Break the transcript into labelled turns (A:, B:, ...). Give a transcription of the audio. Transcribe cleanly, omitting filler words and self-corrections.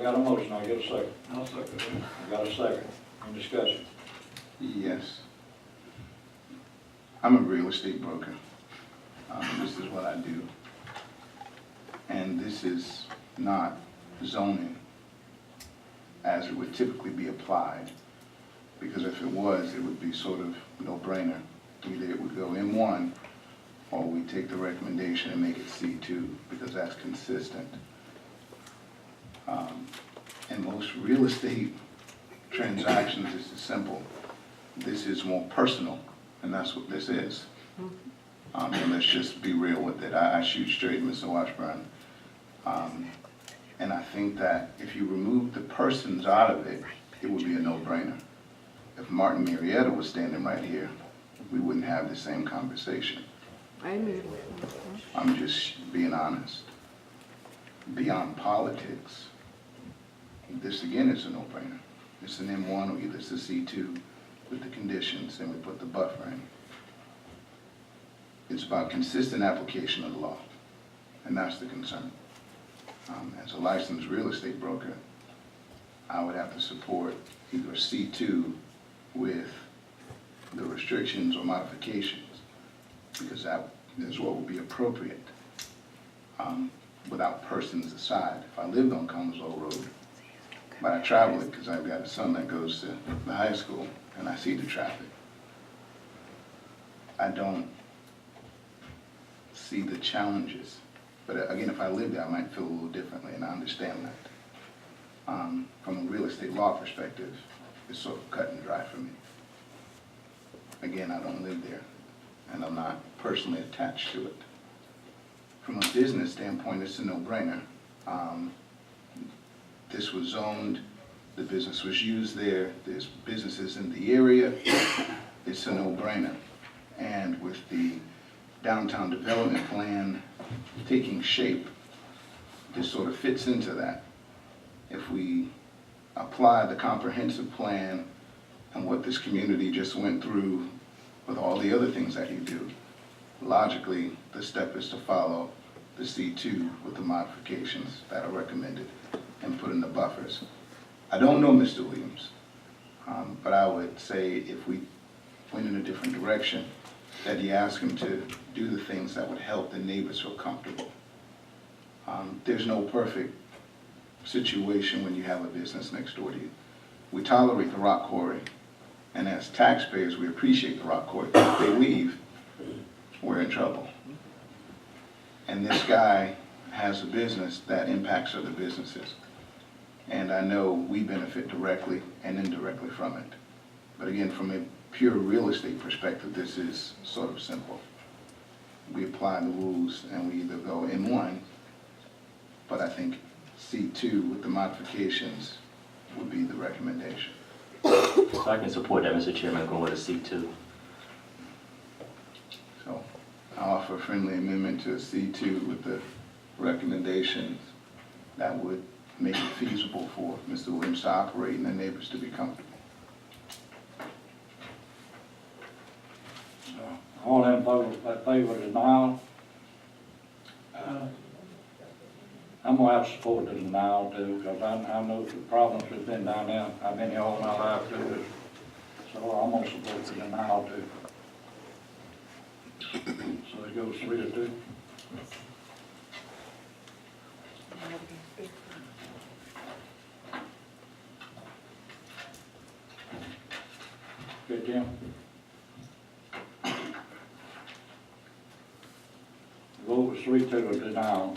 A: got a motion, I get a second.
B: I'll second it.
A: I got a second. Any discussion?
C: Yes. I'm a real estate broker. This is what I do. And this is not zoning as it would typically be applied. Because if it was, it would be sort of no-brainer. Either it would go M1 or we take the recommendation and make it C2 because that's consistent. In most real estate transactions, this is simple. This is more personal, and that's what this is. And let's just be real with it. I shoot straight, Mr. Washburn. And I think that if you remove the persons out of it, it would be a no-brainer. If Martin Marietta was standing right here, we wouldn't have the same conversation.
D: Amen.
C: I'm just being honest. Beyond politics, this again is a no-brainer. It's an M1 or either it's a C2 with the conditions, and we put the buffer in. It's about consistent application of the law, and that's the concern. As a licensed real estate broker, I would have to support either a C2 with the restrictions or modifications, because that is what would be appropriate without persons aside. If I lived on Comersville Road, but I travel it because I've got a son that goes to the high school and I see the traffic. I don't see the challenges. But again, if I lived there, I might feel a little differently, and I understand that. From a real estate law perspective, it's sort of cut and dry for me. Again, I don't live there, and I'm not personally attached to it. From a business standpoint, it's a no-brainer. This was zoned, the business was used there, there's businesses in the area, it's a no-brainer. And with the downtown development plan taking shape, this sort of fits into that. If we apply the comprehensive plan and what this community just went through with all the other things that you do, logically, the step is to follow the C2 with the modifications that are recommended and put in the buffers. I don't know Mr. Williams, but I would say if we went in a different direction, that you ask him to do the things that would help the neighbors feel comfortable. There's no perfect situation when you have a business next door to you. We tolerate the rock quarry, and as taxpayers, we appreciate the rock quarry. If they leave, we're in trouble. And this guy has a business that impacts other businesses. And I know we benefit directly and indirectly from it. But again, from a pure real estate perspective, this is sort of simple. We apply the rules and we either go M1, but I think C2 with the modifications would be the recommendation.
E: So I can support that, Mr. Chairman, going with a C2.
C: So I offer a friendly amendment to a C2 with the recommendations that would make it feasible for Mr. Williams to operate and the neighbors to be comfortable.
A: All in favor of denial? I'm gonna have to support the denial too, because I know the problems have been down there. I've been here all my life too. So I'm gonna support the denial too. So it goes 3-2. Okay, Tim? Vote was 3-2 of denial.